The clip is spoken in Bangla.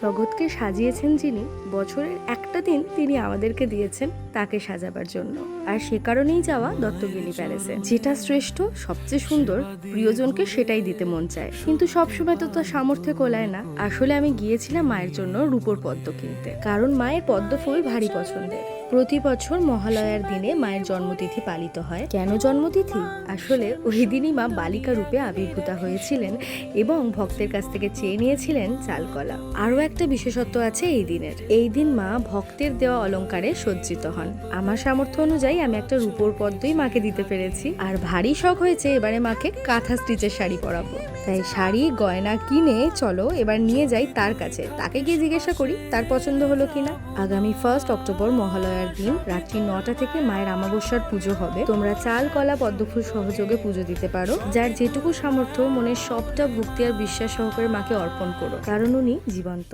জগৎকে সাজিয়েছেন যিনি, বছরের একটা দিন তিনি আমাদেরকে দিয়েছেন তাকে সাজাবার জন্য। আর সে কারণেই যাওয়া দত্তগিরি প্যালেসে। যেটা শ্রেষ্ঠ, সবচেয়ে সুন্দর, প্রিয়জনকে সেটাই দিতে মন চায়, কিন্তু সবসময় তো তার সামর্থ্যে কোলায় না। আসলে আমি গিয়েছিলাম মায়ের জন্য রূপোর পদ্ম কিনতে, কারণ মায়ের পদ্ম ফুল ভারী পছন্দের। প্রতি বছর মহালয়ার দিনে মায়ের জন্মতিথি পালিত হয়। কেন জন্মতিথি? আসলে ওই দিনই মা বালিকা রূপে আবির্ভূতা হয়েছিলেন এবং ভক্তের কাছ থেকে চেয়ে নিয়েছিলেন চালকলা। আরও একটা বিশেষত্ব আছে এই দিনের। এই দিন মা ভক্তের দেওয়া অলংকারে সজ্জিত হন। আমার সামর্থ্য অনুযায়ী আমি একটা রূপোর পদ্মই মাকে দিতে পেরেছি। আর ভারী শখ হয়েছে এবারে মাকে কাঁথা স্টিচের শাড়ি পরাবো। তাই শাড়ি গয়না কিনে চলো এবার নিয়ে যাই তার কাছে, তাকে গিয়ে জিজ্ঞাসা করি তার পছন্দ হলো কিনা। আগামী 1 অক্টোবর মহালয়ার দিন রাত্রি 9টা থেকে মায়ের অমাবস্যার পুজো হবে। তোমরা চাল, কলা, পদ্মফুল সহযোগে পুজো দিতে পারো। যার যেটুকু সামর্থ্য, মনের সবটা ভক্তি আর বিশ্বাস সহকারে মাকে অর্পণ করো, কারণ উনি জীবন্ত।